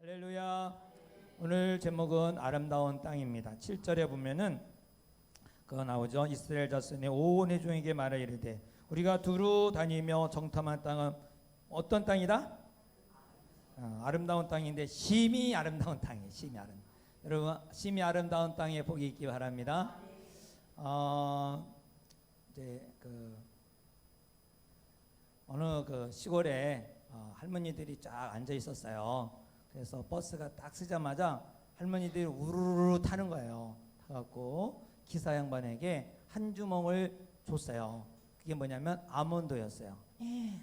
할렐루야. 오늘 제목은 아름다운 땅입니다. 7절에 보면은 그거 나오죠. 이스라엘 자손의 온 회중에게 말하 이르되 우리가 두루 다니며 정탐한 땅은 어떤 땅이다? 아름다운 땅인데 심히 아름다운 땅이에요. 심히 아름. 여러분 심히 아름다운 땅에 복이 있기 바랍니다. 이제 어느 시골에 할머니들이 쫙 앉아 있었어요. 그래서 버스가 딱 쓰자마자 할머니들이 우르르 타는 거예요. 타갖고 기사 양반에게 한 주먹을 줬어요. 그게 뭐냐면 아몬드였어요.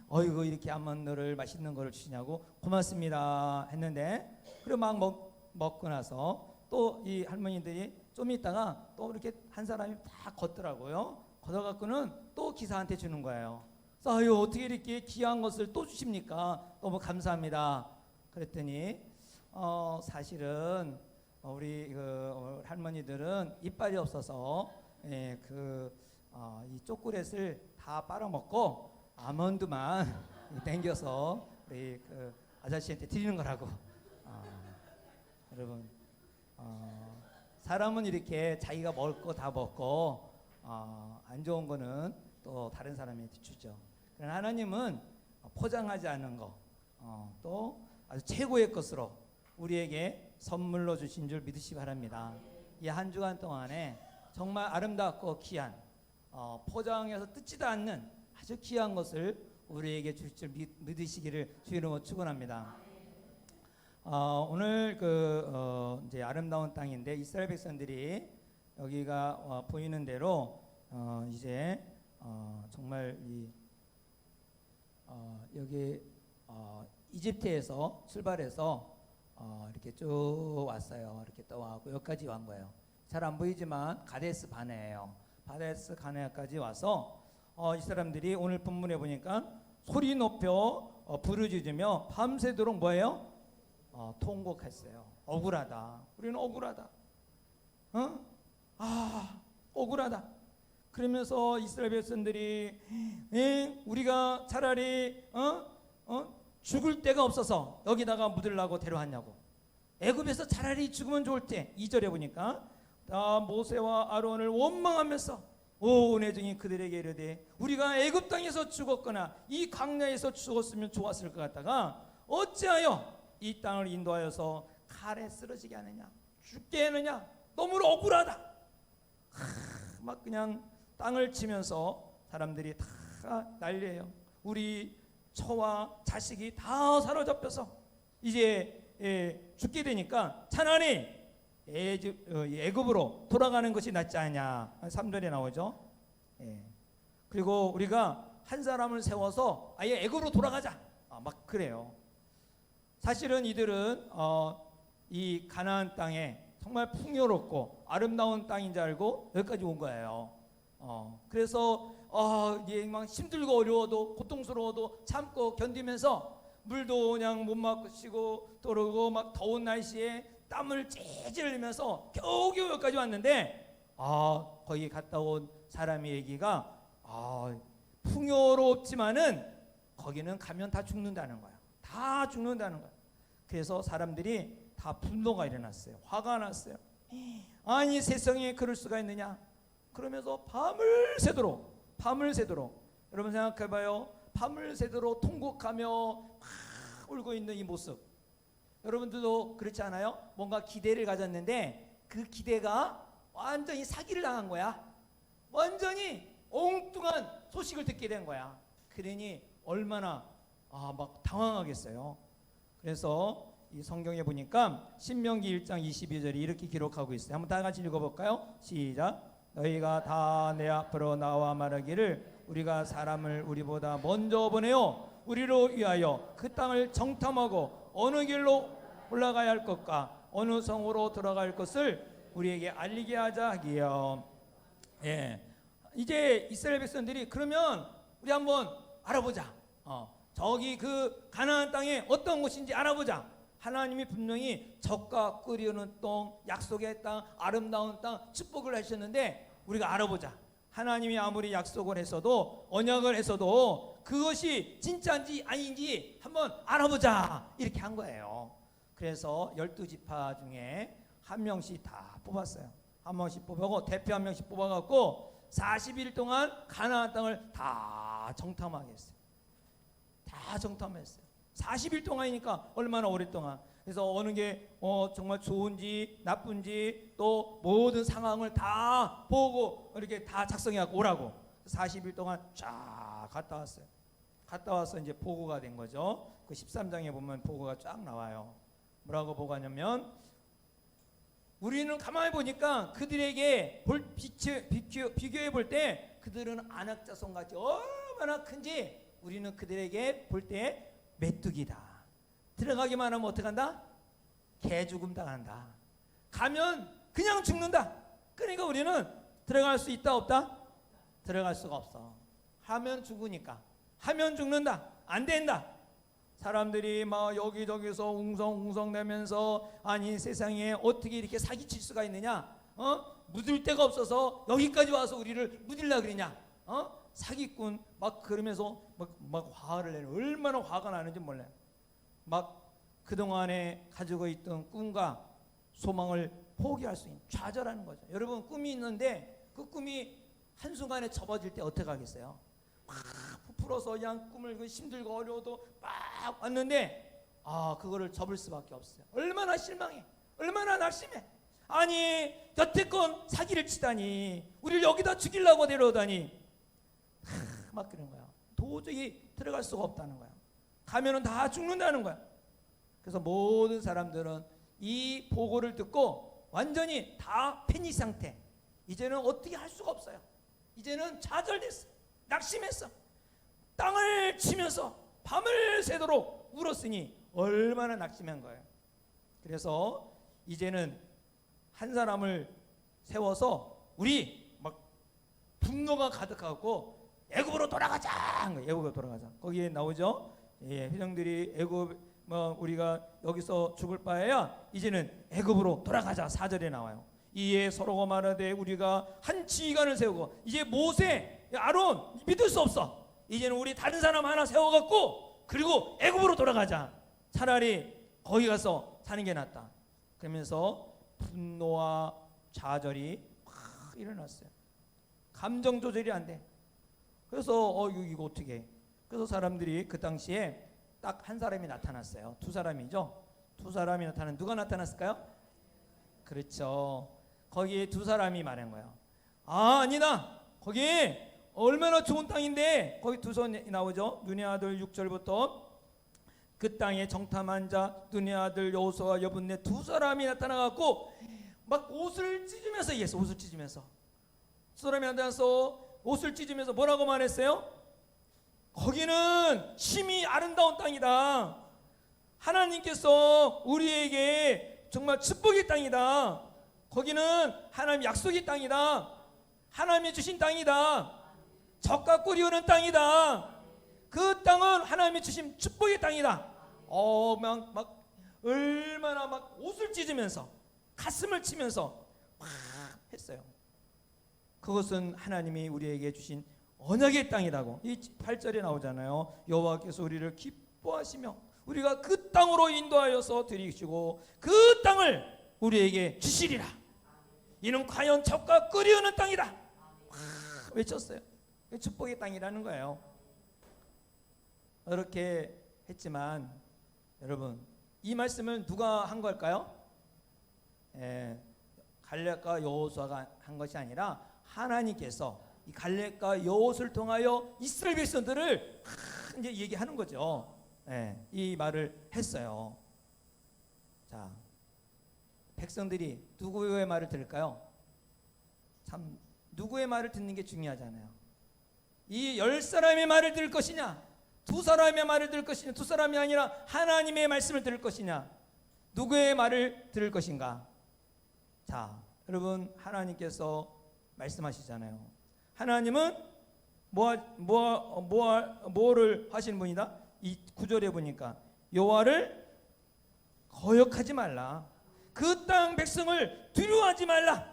어이구 이렇게 아몬드를 맛있는 거를 주시냐고 고맙습니다 했는데 그리고 막 먹고 나서 또 이 할머니들이 좀 있다가 또 이렇게 한 사람이 딱 걷더라고요. 걷어갖고는 또 기사한테 주는 거예요. 그래서 아유 어떻게 이렇게 귀한 것을 또 주십니까? 너무 감사합니다. 그랬더니 사실은 우리 할머니들은 이빨이 없어서 이 초콜릿을 다 빨아먹고 아몬드만 땡겨서 우리 아저씨한테 드리는 거라고. 여러분 사람은 이렇게 자기가 먹을 거 다 먹고 안 좋은 거는 또 다른 사람한테 주죠. 그러나 하나님은 포장하지 않은 거 또 아주 최고의 것으로 우리에게 선물로 주신 줄 믿으시기 바랍니다. 이 한 주간 동안에 정말 아름답고 귀한 포장해서 뜯지도 않는 아주 귀한 것을 우리에게 주실 줄 믿으시기를 주의 이름으로 축원합니다. 오늘 이제 아름다운 땅인데 이스라엘 백성들이 여기가 보이는 대로 이제 정말 여기 이집트에서 출발해서 이렇게 쭉 왔어요. 이렇게 떠와고 여기까지 온 거예요. 잘 안 보이지만 가데스 바네예요. 가데스 바네까지 와서 이 사람들이 오늘 본문에 보니까 소리 높여 부르짖으며 밤새도록 뭐예요? 통곡했어요. 억울하다. 우리는 억울하다. 억울하다. 그러면서 이스라엘 백성들이 우리가 차라리 죽을 데가 없어서 여기다가 묻으려고 데려왔냐고. 애굽에서 차라리 죽으면 좋을 때 2절에 보니까 모세와 아론을 원망하면서 온 회중이 그들에게 이르되 우리가 애굽 땅에서 죽었거나 이 광야에서 죽었으면 좋았을 것 같다가 어찌하여 이 땅을 인도하여서 칼에 쓰러지게 하느냐 죽게 하느냐 너무나 억울하다. 막 그냥 땅을 치면서 사람들이 다 난리예요. 우리 처와 자식이 다 사로잡혀서 이제 죽게 되니까 차라리 애굽으로 돌아가는 것이 낫지 않냐. 3절에 나오죠. 그리고 우리가 한 사람을 세워서 아예 애굽으로 돌아가자. 막 그래요. 사실은 이들은 이 가나안 땅에 정말 풍요롭고 아름다운 땅인 줄 알고 여기까지 온 거예요. 그래서 막 힘들고 어려워도 고통스러워도 참고 견디면서 물도 그냥 못 마시고 또르고 막 더운 날씨에 땀을 찔찔 흘리면서 겨우겨우 여기까지 왔는데 거기 갔다 온 사람의 얘기가 풍요롭지만은 거기는 가면 다 죽는다는 거야. 다 죽는다는 거야. 그래서 사람들이 다 분노가 일어났어요. 화가 났어요. 아니 세상에 그럴 수가 있느냐. 그러면서 밤을 새도록 여러분 생각해봐요. 밤을 새도록 통곡하며 막 울고 있는 이 모습. 여러분들도 그렇지 않아요? 뭔가 기대를 가졌는데 그 기대가 완전히 사기를 당한 거야. 완전히 엉뚱한 소식을 듣게 된 거야. 그러니 얼마나 막 당황하겠어요. 그래서 이 성경에 보니까 신명기 1장 22절이 이렇게 기록하고 있어요. 한번 다 같이 읽어볼까요? 시작. 너희가 다 내 앞으로 나와 말하기를 우리가 사람을 우리보다 먼저 보내어 우리로 위하여 그 땅을 정탐하고 어느 길로 올라가야 할 것과 어느 성으로 들어갈 것을 우리에게 알리게 하자 하기요. 이제 이스라엘 백성들이 그러면 우리 한번 알아보자. 저기 그 가나안 땅에 어떤 곳인지 알아보자. 하나님이 분명히 적과 끓이는 땅, 약속의 땅, 아름다운 땅, 축복을 하셨는데 우리가 알아보자. 하나님이 아무리 약속을 했어도 언약을 했어도 그것이 진짜인지 아닌지 한번 알아보자. 이렇게 한 거예요. 그래서 12지파 중에 한 명씩 다 뽑았어요. 한 명씩 뽑아고 대표 한 명씩 뽑아갖고 40일 동안 가나안 땅을 다 정탐하게 했어요. 다 정탐했어요. 40일 동안이니까 얼마나 오랫동안. 그래서 어느 게 정말 좋은지 나쁜지 또 모든 상황을 다 보고 이렇게 다 작성해갖고 오라고 40일 동안 쫙 갔다 왔어요. 갔다 와서 이제 보고가 된 거죠. 그 13장에 보면 보고가 쫙 나와요. 뭐라고 보고하냐면 우리는 가만히 보니까 그들에게 비교해 볼 때 그들은 안악자손같이 얼마나 큰지 우리는 그들에게 볼 때 메뚜기다. 들어가기만 하면 어떻게 한다? 개죽음 당한다. 가면 그냥 죽는다. 그러니까 우리는 들어갈 수 있다 없다? 들어갈 수가 없어. 하면 죽으니까. 하면 죽는다. 안 된다. 사람들이 막 여기저기서 웅성웅성대면서 아니 세상에 어떻게 이렇게 사기칠 수가 있느냐? 묻을 데가 없어서 여기까지 와서 우리를 묻으려고 그러냐? 사기꾼 막 그러면서 막 화를 내는 얼마나 화가 나는지 몰라요. 막 그동안에 가지고 있던 꿈과 소망을 포기할 수 있는 좌절하는 거죠. 여러분 꿈이 있는데 그 꿈이 한순간에 접어질 때 어떻게 하겠어요? 막 부풀어서 그냥 꿈을 힘들고 어려워도 막 왔는데 그거를 접을 수밖에 없어요. 얼마나 실망해. 얼마나 낙심해. 아니 여태껏 사기를 치다니 우리를 여기다 죽이려고 데려오다니 막 그런 거야. 도저히 들어갈 수가 없다는 거야. 가면은 다 죽는다는 거야. 그래서 모든 사람들은 이 보고를 듣고 완전히 다 패닉 상태. 이제는 어떻게 할 수가 없어요. 이제는 좌절됐어. 낙심했어. 땅을 치면서 밤을 새도록 울었으니 얼마나 낙심한 거예요. 그래서 이제는 한 사람을 세워서 우리 막 분노가 가득하고 애굽으로 돌아가자. 애굽으로 돌아가자. 거기에 나오죠. 회장들이 애굽 우리가 여기서 죽을 바에야 이제는 애굽으로 돌아가자. 4절에 나와요. 이에 서로가 말하되 우리가 한 지휘관을 세우고 이제 모세, 아론 믿을 수 없어. 이제는 우리 다른 사람 하나 세워갖고 그리고 애굽으로 돌아가자. 차라리 거기 가서 사는 게 낫다. 그러면서 분노와 좌절이 확 일어났어요. 감정 조절이 안 돼. 그래서 이거 어떻게 해? 그래서 사람들이 그 당시에 딱 한 사람이 나타났어요. 두 사람이죠. 두 사람이 나타난 누가 나타났을까요? 그렇죠. 거기에 두 사람이 말한 거예요. 아니다. 거기 얼마나 좋은 땅인데 거기 두 손이 나오죠. 눈의 아들 6절부터 그 땅에 정탐한 자 눈의 아들 여호수아와 여분네 두 사람이 나타나갖고 막 옷을 찢으면서 얘기했어. 옷을 찢으면서 두 사람이 나타나서 옷을 찢으면서 뭐라고 말했어요? 거기는 심히 아름다운 땅이다. 하나님께서 우리에게 정말 축복의 땅이다. 거기는 하나님 약속의 땅이다. 하나님이 주신 땅이다. 젖과 꿀이 흐르는 땅이다. 그 땅은 하나님이 주신 축복의 땅이다. 막 얼마나 막 옷을 찢으면서 가슴을 치면서 막 했어요. 그것은 하나님이 우리에게 주신 언약의 땅이라고. 이 8절에 나오잖아요. 여호와께서 우리를 기뻐하시며 우리가 그 땅으로 인도하여서 드리시고 그 땅을 우리에게 주시리라. 이는 과연 젖과 꿀이 흐르는 땅이다. 외쳤어요. 축복의 땅이라는 거예요. 이렇게 했지만 여러분 이 말씀을 누가 한 걸까요? 갈렙과 여호수아가 한 것이 아니라 하나님께서 이 갈렙과 여호수아를 통하여 이스라엘 백성들을 이제 얘기하는 거죠. 이 말을 했어요. 자, 백성들이 누구의 말을 들을까요? 참 누구의 말을 듣는 게 중요하잖아요. 이 10사람의 말을 들을 것이냐, 두 사람의 말을 들을 것이냐, 두 사람이 아니라 하나님의 말씀을 들을 것이냐, 누구의 말을 들을 것인가? 자, 여러분 하나님께서 말씀하시잖아요. 하나님은 뭐를 하시는 분이다? 이 9절에 보니까 여호와를 거역하지 말라. 그 땅 백성을 두려워하지 말라.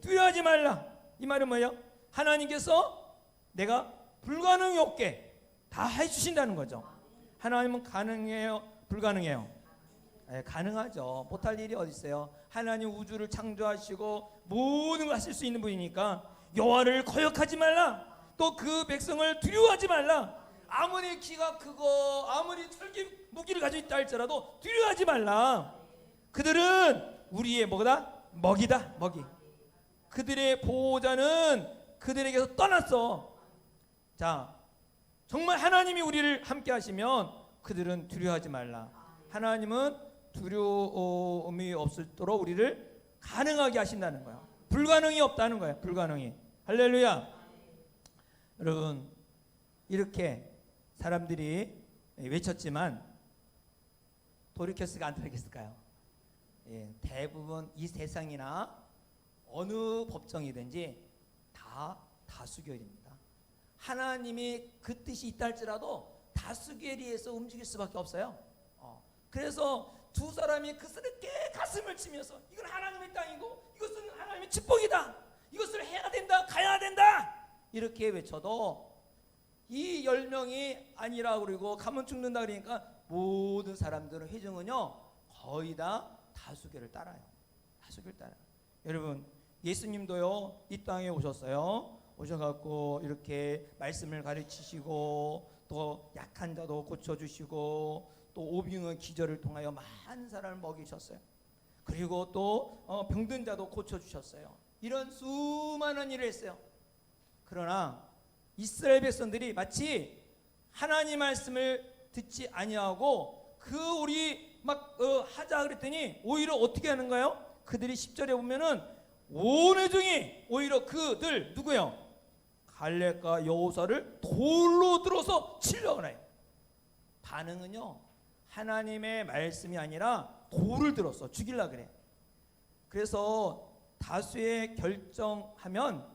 두려워하지 말라. 이 말은 뭐예요? 하나님께서 내가 불가능이 없게 다 해주신다는 거죠. 하나님은 가능해요? 불가능해요? 가능하죠. 못할 일이 어디 있어요. 하나님 우주를 창조하시고 모든 걸 하실 수 있는 분이니까 여호와를 거역하지 말라. 또 그 백성을 두려워하지 말라. 아무리 키가 크고 아무리 철기 무기를 가지고 있다 할지라도 두려워하지 말라. 그들은 우리의 뭐다? 먹이다. 먹이. 그들의 보호자는 그들에게서 떠났어. 자, 정말 하나님이 우리를 함께 하시면 그들은 두려워하지 말라. 하나님은 두려움이 없도록 우리를 가능하게 하신다는 거야. 불가능이 없다는 거야. 불가능이. 할렐루야. 여러분, 이렇게 사람들이 외쳤지만 돌이켰을까 안 돌이켰을까요? 대부분 이 세상이나 어느 법정이든지 다 다수결입니다. 하나님이 그 뜻이 있다 할지라도 다수결에서 움직일 수밖에 없어요. 그래서 두 사람이 그스럽게 가슴을 치면서 이건 하나님의 땅이고 이것은 하나님의 축복이다. 이것을 해야 된다. 가야 된다. 이렇게 외쳐도 이 10명이 아니라 그러고 가면 죽는다 그러니까 모든 사람들은 회중은요 거의 다 다수결을 따라요. 다수결을 따라요. 여러분, 예수님도요 이 땅에 오셨어요. 오셔갖고 이렇게 말씀을 가르치시고 또 약한 자도 고쳐주시고 또 오병이어 기절을 통하여 많은 사람을 먹이셨어요. 그리고 또 병든 자도 고쳐주셨어요. 이런 수많은 일을 했어요. 그러나 이스라엘 백성들이 마치 하나님 말씀을 듣지 아니하고 그 우리 막 하자 그랬더니 오히려 어떻게 하는가요? 그들이 10절에 보면은 온 회중이 오히려 그들 누구예요? 갈렙과 여호수아를 돌로 들어서 치려고 해요. 반응은요 하나님의 말씀이 아니라 돌을 들었어. 죽이려고 그래. 그래서 다수의 결정하면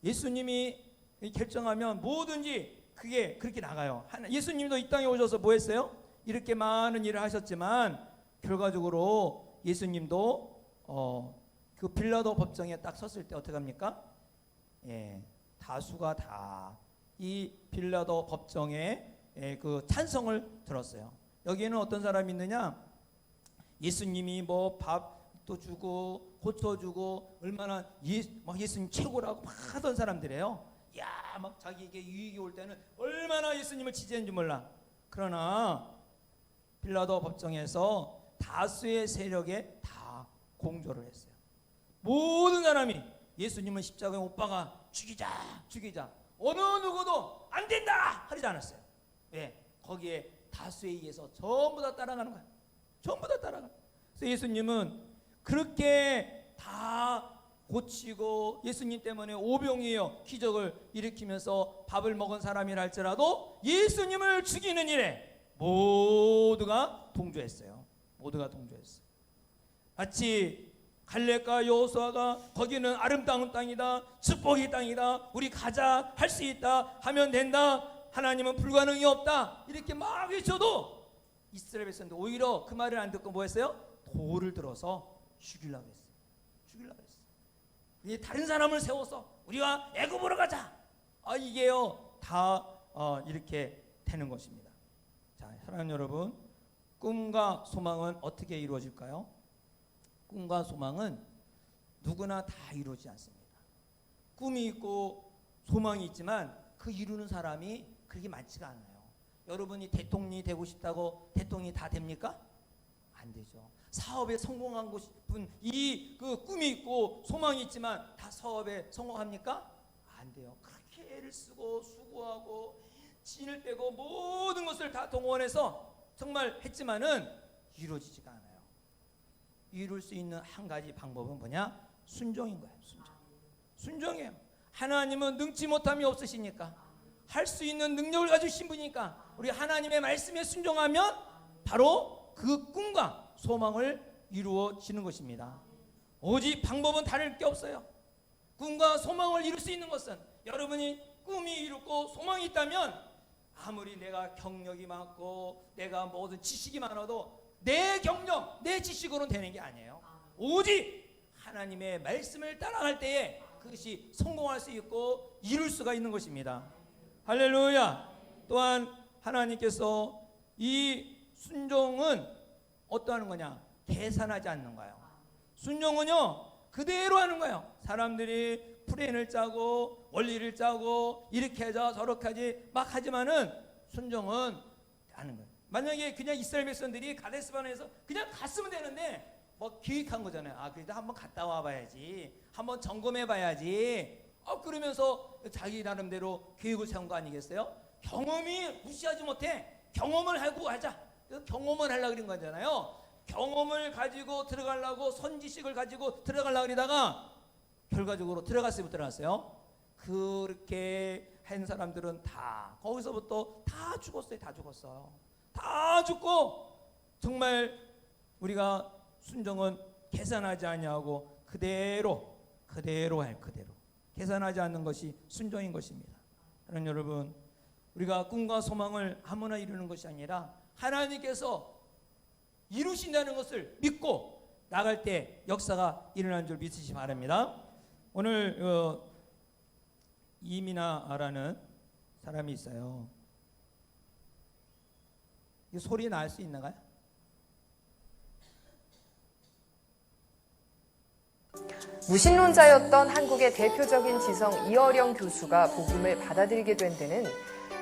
예수님이 결정하면 뭐든지 그게 그렇게 나가요. 예수님도 이 땅에 오셔서 뭐 했어요? 이렇게 많은 일을 하셨지만 결과적으로 예수님도 그 빌라도 법정에 딱 섰을 때 어떻게 합니까? 다수가 다 이 빌라도 법정에 그 찬성을 들었어요. 여기에는 어떤 사람이 있느냐? 예수님이 뭐 밥도 주고 고쳐주고 얼마나 막 예수님 최고라고 막 하던 사람들이에요. 야, 막 자기에게 유익이 올 때는 얼마나 예수님을 지지했는지 몰라. 그러나 빌라도 법정에서 다수의 세력에 다 공조를 했어요. 모든 사람이 예수님은 십자가에 못 박아 죽이자. 어느 누구도 안 된다 하지 않았어요. 거기에 다수에 의해서 전부 다 따라가는 거예요. 전부 다 따라가는 거예요. 그래서 예수님은 그렇게 다 고치고 예수님 때문에 오병이어 기적을 일으키면서 밥을 먹은 사람이라 할지라도 예수님을 죽이는 일에 모두가 동조했어요. 모두가 동조했어요. 마치 갈렙과 여호수아가 거기는 아름다운 땅이다, 축복의 땅이다, 우리 가자, 할 수 있다, 하면 된다, 하나님은 불가능이 없다 이렇게 막 외쳐도 이스라엘 백성들 오히려 그 말을 안 듣고 뭐 했어요? 돌을 들어서 죽이려고 했어요. 죽이려고 했어요. 다른 사람을 세워서 우리가 애굽으로 가자. 이게요 다 이렇게 되는 것입니다. 자, 사랑하는 여러분, 꿈과 소망은 어떻게 이루어질까요? 꿈과 소망은 누구나 다 이루어지지 않습니다. 꿈이 있고 소망이 있지만 그 이루는 사람이 그렇게 많지가 않아요. 여러분이 대통령이 되고 싶다고 대통령이 다 됩니까? 안 되죠. 사업에 성공한 분, 그 꿈이 있고 소망이 있지만 다 사업에 성공합니까? 안 돼요. 그렇게 애를 쓰고 수고하고 진을 빼고 모든 것을 다 동원해서 정말 했지만은 이루어지지가 않아요. 이룰 수 있는 한 가지 방법은 뭐냐? 순종인 거예요. 순종이에요. 하나님은 능치 못함이 없으시니까 할 수 있는 능력을 가지신 분이니까 우리 하나님의 말씀에 순종하면 바로 그 꿈과 소망을 이루어지는 것입니다. 오직 방법은 다를 게 없어요. 꿈과 소망을 이룰 수 있는 것은 여러분이 꿈이 이루고 소망이 있다면 아무리 내가 경력이 많고 내가 모든 지식이 많아도 내 경력, 내 지식으로는 되는 게 아니에요. 오직 하나님의 말씀을 따라갈 때에 그것이 성공할 수 있고 이룰 수가 있는 것입니다. 할렐루야. 또한 하나님께서 이 순종은 어떠하는 거냐? 계산하지 않는 거예요. 순종은요 그대로 하는 거예요. 사람들이 플랜을 짜고 원리를 짜고 이렇게 하자 저렇게 하지 막 하지만은 순종은 하는 거예요. 만약에 그냥 이스라엘 백성들이 가데스 바네에서 그냥 갔으면 되는데 뭐 기획한 거잖아요. 아 그래도 한번 갔다 와봐야지, 한번 점검해봐야지. 그러면서 자기 나름대로 계획을 세운 거 아니겠어요? 경험이 무시하지 못해. 경험을 하고 하자. 경험을 하려고 그런 거잖아요. 경험을 가지고 들어가려고 선지식을 가지고 들어가려고 그러다가 결과적으로 들어갔으면 들어갔어요. 그렇게 한 사람들은 다 거기서부터 다 죽었어요. 다 죽었어요. 다 죽고 정말 우리가 순종은 계산하지 아니하고 그대로 계산하지 않는 것이 순종인 것입니다. 그러나 여러분, 우리가 꿈과 소망을 아무나 이루는 것이 아니라 하나님께서 이루신다는 것을 믿고 나갈 때 역사가 일어나는 줄 믿으시기 바랍니다. 오늘 이민아라는 사람이 있어요. 이 소리 날 수 있나요? 무신론자였던 한국의 대표적인 지성 이어령 교수가 복음을 받아들이게 된 데는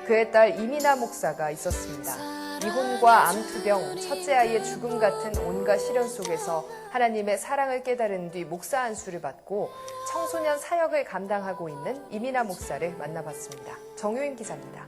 그의 딸 이민아 목사가 있었습니다. 이혼과 암투병, 첫째 아이의 죽음 같은 온갖 시련 속에서 하나님의 사랑을 깨달은 뒤 목사 안수를 받고 청소년 사역을 감당하고 있는 이민아 목사를 만나봤습니다. 정효인 기자입니다.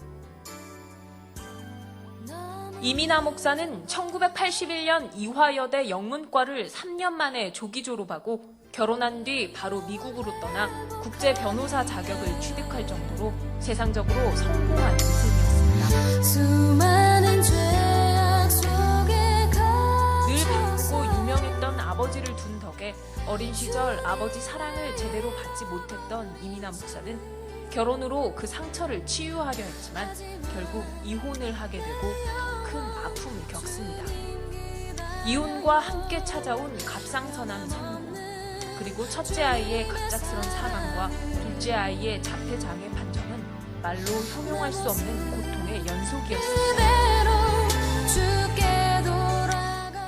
이민아 목사는 1981년 이화여대 영문과를 3년 만에 조기 졸업하고 결혼한 뒤 바로 미국으로 떠나 국제 변호사 자격을 취득할 정도로 세상적으로 성공한 인생이었습니다. 수많은 죄악 속에 늘 바쁘고 유명했던 아버지를 둔 덕에 어린 시절 아버지 사랑을 제대로 받지 못했던 이민아 목사는 결혼으로 그 상처를 치유하려 했지만 결국 이혼을 하게 되고 더 큰 아픔을 겪습니다. 이혼과 함께 찾아온 갑상선암 선고, 그리고 첫째 아이의 갑작스런 사망과 둘째 아이의 자폐장애 판정은 말로 형용할 수 없는 고통의 연속이었습니다.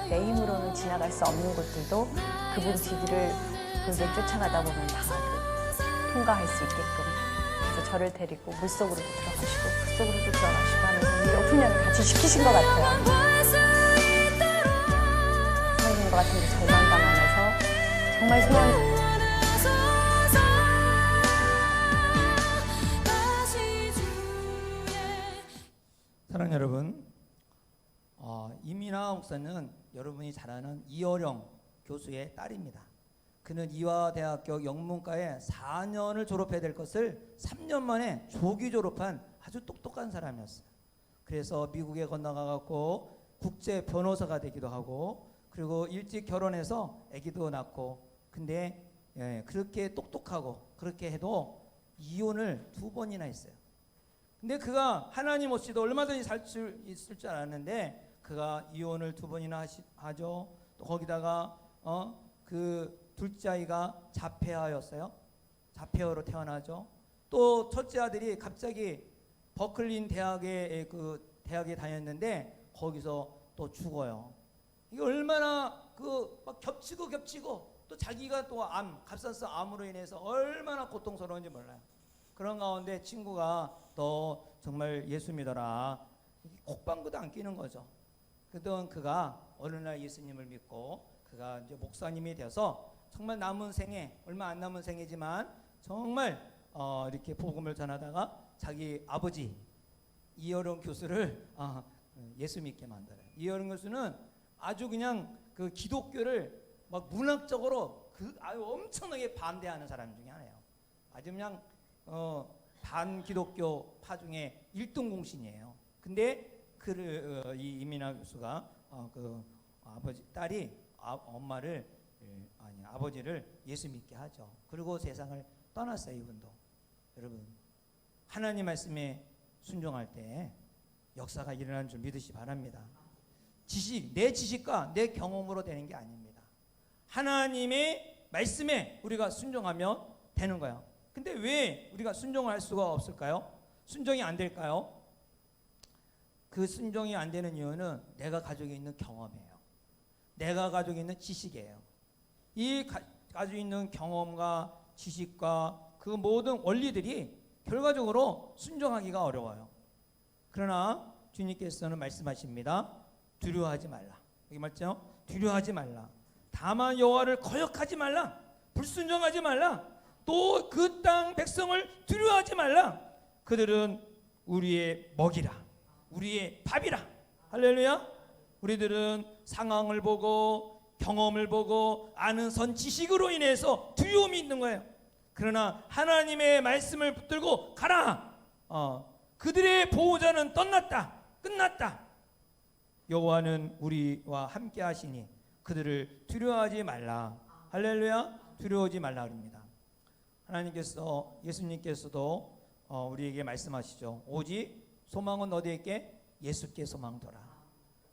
내 힘으로는 지나갈 수 없는 곳들도 그분 뒤를 돌돌 쫓아가다 보면 다 통과할 수 있게끔, 그래서 저를 데리고 물속으로도 들어가시고 붓속으로도 들어가시고 하면서 이 훈련을 같이 시키신 것 같아요. 성인과 같은 게 절망감 안에서 정말 소원. 사랑하는 여러분, 이민아 목사는 여러분이 잘 아는 이어령 교수의 딸입니다. 그는 이화대학교 영문과에 4년을 졸업해야 될 것을 3년 만에 조기 졸업한 아주 똑똑한 사람이었어요. 그래서 미국에 건너가갖고 국제 변호사가 되기도 하고, 그리고 일찍 결혼해서 아기도 낳고, 근데 그렇게 똑똑하고 그렇게 해도 이혼을 2번이나 했어요. 근데 그가 하나님 없이도 얼마든지 살 수 있을 줄 알았는데 그가 이혼을 2번이나 하죠. 또 거기다가 그 둘째 아이가 자폐아였어요. 자폐아로 태어나죠. 또 첫째 아들이 갑자기 버클린 대학에 대학에 다녔는데 거기서 또 죽어요. 이게 얼마나 막 겹치고 또 자기가 또 갑상선 암으로 인해서 얼마나 고통스러운지 몰라요. 그런 가운데 친구가 너 정말 예수 믿어라. 콧방구도 안 끼는 거죠. 그동안 그가 어느 날 예수님을 믿고 그가 이제 목사님이 되어서 정말 남은 생에, 얼마 안 남은 생이지만 정말 이렇게 복음을 전하다가 자기 아버지 이어령 교수를 예수 믿게 만들어요. 이어령 교수는 아주 그냥 그 기독교를 막 문학적으로 아주 엄청나게 반대하는 사람 중에 하나예요. 아주 그냥 반기독교 파 중에 1등 공신이에요. 근데 이 이민아 교수가 딸이 아버지를 예수 믿게 하죠. 그리고 세상을 떠났어요. 이분도. 여러분, 하나님 말씀에 순종할 때 역사가 일어나는 줄 믿으시 바랍니다. 내 지식과 내 경험으로 되는 게 아닙니다. 하나님의 말씀에 우리가 순종하면 되는 거예요. 근데 왜 우리가 순종을 할 수가 없을까요? 순종이 안 될까요? 그 순종이 안 되는 이유는 내가 가지고 있는 경험이에요. 내가 가지고 있는 지식이에요. 가지고 있는 경험과 지식과 그 모든 원리들이 결과적으로 순종하기가 어려워요. 그러나 주님께서는 말씀하십니다. 두려워하지 말라. 여기 맞죠? 두려워하지 말라. 다만 여호와를 거역하지 말라. 불순종하지 말라. 또 그 땅 백성을 두려워하지 말라. 그들은 우리의 먹이라. 우리의 밥이라. 할렐루야. 우리들은 상황을 보고 경험을 보고 아는 선 지식으로 인해서 두려움이 있는 거예요. 그러나 하나님의 말씀을 붙들고 가라. 그들의 보호자는 떠났다. 끝났다. 여호와는 우리와 함께 하시니 그들을 두려워하지 말라. 할렐루야. 두려워하지 말라 그럽니다. 하나님께서 예수님께서도 우리에게 말씀하시죠. 오직 소망은 어디에 있게? 예수께 소망 둬라.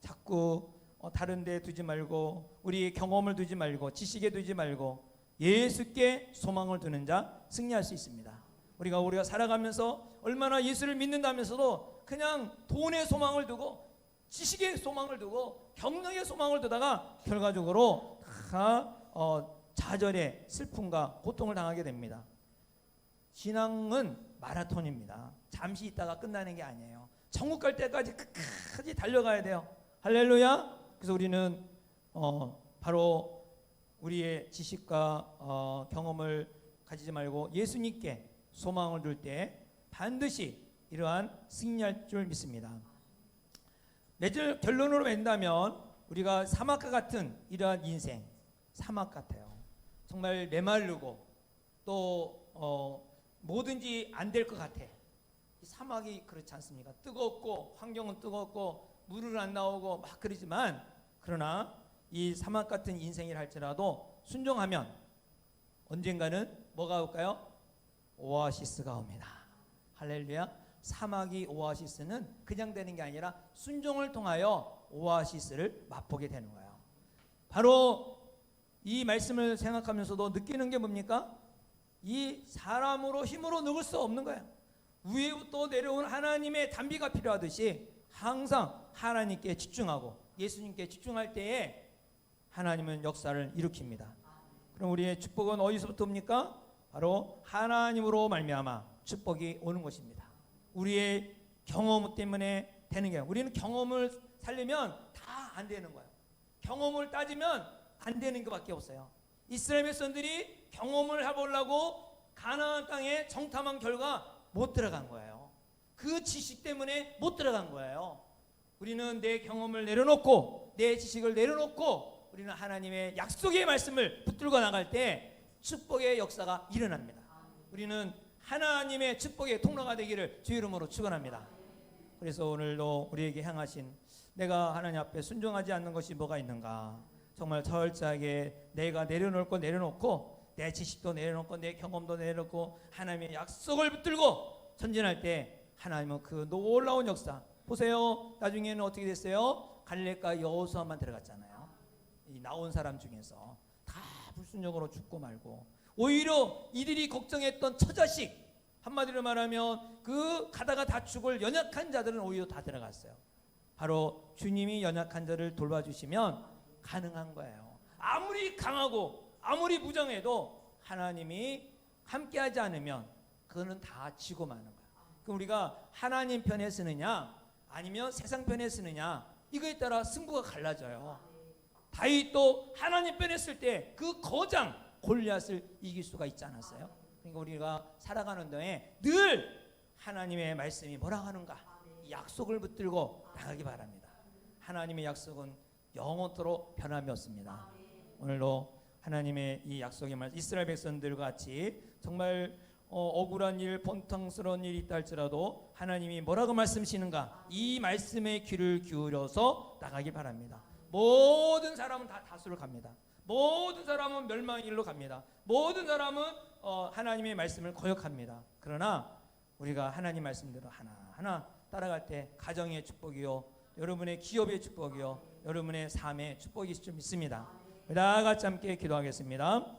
자꾸 다른 데 두지 말고 우리의 경험을 두지 말고 지식에 두지 말고 예수께 소망을 두는 자 승리할 수 있습니다. 우리가 살아가면서 얼마나 예수를 믿는다면서도 그냥 돈에 소망을 두고 지식에 소망을 두고 경력에 소망을 두다가 결과적으로 다 좌절에 슬픔과 고통을 당하게 됩니다. 신앙은 마라톤입니다. 잠시 있다가 끝나는 게 아니에요. 천국 갈 때까지 끝까지 달려가야 돼요. 할렐루야. 그래서 우리는 바로 우리의 지식과 경험을 가지지 말고 예수님께 소망을 둘 때 반드시 이러한 승리할 줄 믿습니다. 내절 결론으로 맺는다면 우리가 사막과 같은 이러한 인생, 사막 같아요. 정말 메마르고 또 뭐든지 안 될 것 같아. 이 사막이 그렇지 않습니까? 뜨겁고 환경은 뜨겁고 물은 안 나오고 막 그러지만 그러나 이 사막 같은 인생이라 할지라도 순종하면 언젠가는 뭐가 올까요? 오아시스가 옵니다. 할렐루야. 사막이 오아시스는 그냥 되는 게 아니라 순종을 통하여 오아시스를 맛보게 되는 거예요. 바로 이 말씀을 생각하면서도 느끼는 게 뭡니까? 이 사람으로 힘으로 누굴 수 없는 거예요. 위에부터 내려온 하나님의 단비가 필요하듯이 항상 하나님께 집중하고 예수님께 집중할 때에 하나님은 역사를 일으킵니다. 그럼 우리의 축복은 어디서부터 옵니까? 바로 하나님으로 말미암아 축복이 오는 것입니다. 우리의 경험 때문에 되는 게 아니라 우리는 경험을 살리면 다 안 되는 거예요. 경험을 따지면 안 되는 것밖에 없어요. 이스라엘 백성들이 경험을 해보려고 가나안 땅에 정탐한 결과 못 들어간 거예요. 그 지식 때문에 못 들어간 거예요. 우리는 내 경험을 내려놓고 내 지식을 내려놓고 우리는 하나님의 약속의 말씀을 붙들고 나갈 때 축복의 역사가 일어납니다. 우리는 하나님의 축복의 통로가 되기를 주 이름으로 축원합니다. 그래서 오늘도 우리에게 향하신 내가 하나님 앞에 순종하지 않는 것이 뭐가 있는가? 정말 철저하게 내가 내려놓을 거 내려놓고 내 지식도 내려놓고 내 경험도 내려놓고 하나님의 약속을 붙들고 전진할 때 하나님은 그 놀라운 역사 보세요. 나중에는 어떻게 됐어요? 갈렙과 여호수아만 들어갔잖아요. 이 나온 사람 중에서 다 불순종으로 죽고 말고 오히려 이들이 걱정했던 처자식 한마디로 말하면 그 가다가 다 죽을 연약한 자들은 오히려 다 들어갔어요. 바로 주님이 연약한 자를 돌봐주시면 가능한 거예요. 아무리 강하고 아무리 무장해도 하나님이 함께하지 않으면 그거는 다 지고 마는 거예요. 그럼 우리가 하나님 편에 서느냐 아니면 세상 편에 서느냐 이거에 따라 승부가 갈라져요. 다윗도 하나님 편에 설 때 그 거장 골리앗을 이길 수가 있지 않았어요? 그러니까 우리가 살아가는 동안에 늘 하나님의 말씀이 뭐라고 하는가 이 약속을 붙들고 나가기 바랍니다. 하나님의 약속은 영원토록 변함이 없습니다. 오늘도 하나님의 이 약속의 말씀 이스라엘 백성들과 같이 정말 억울한 일, 번탕스러운 일이 있다 할지라도 하나님이 뭐라고 말씀하시는가 이 말씀에 귀를 기울여서 나가기 바랍니다. 모든 사람은 다 다수를 갑니다. 모든 사람은 멸망의 길로 갑니다. 모든 사람은 하나님의 말씀을 거역합니다. 그러나 우리가 하나님 말씀대로 하나하나 따라갈 때 가정의 축복이요 여러분의 기업의 축복이요 여러분의 삶의 축복이 있을 줄 믿습니다. 다 같이 함께 기도하겠습니다.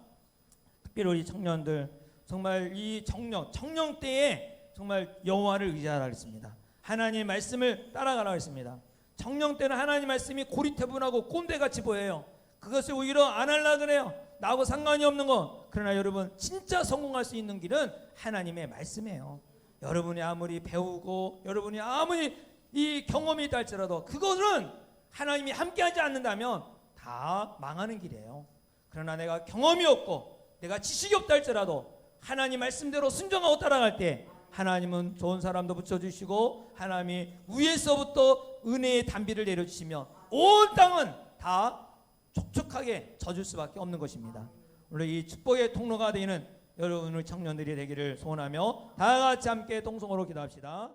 특별히 우리 청년들 정말 이 청년 때에 정말 여호와를 의지하라 했습니다. 하나님의 말씀을 따라가라 했습니다. 청년 때는 하나님 말씀이 고리태분하고 꼰대같이 보여요. 그것을 오히려 안 하려고 그래요. 나하고 상관이 없는 거. 그러나 여러분 진짜 성공할 수 있는 길은 하나님의 말씀이에요. 여러분이 아무리 배우고 여러분이 아무리 이 경험이 있다 할지라도 그것은 하나님이 함께하지 않는다면 다 망하는 길이에요. 그러나 내가 경험이 없고 내가 지식이 없다 할지라도 하나님 말씀대로 순종하고 따라갈 때 하나님은 좋은 사람도 붙여주시고 하나님이 위에서부터 은혜의 단비를 내려주시며 온 땅은 다 촉촉하게 젖을 수밖에 없는 것입니다. 물론 이 축복의 통로가 되는 여러분의 청년들이 되기를 소원하며 다 같이 함께 통성으로 기도합시다.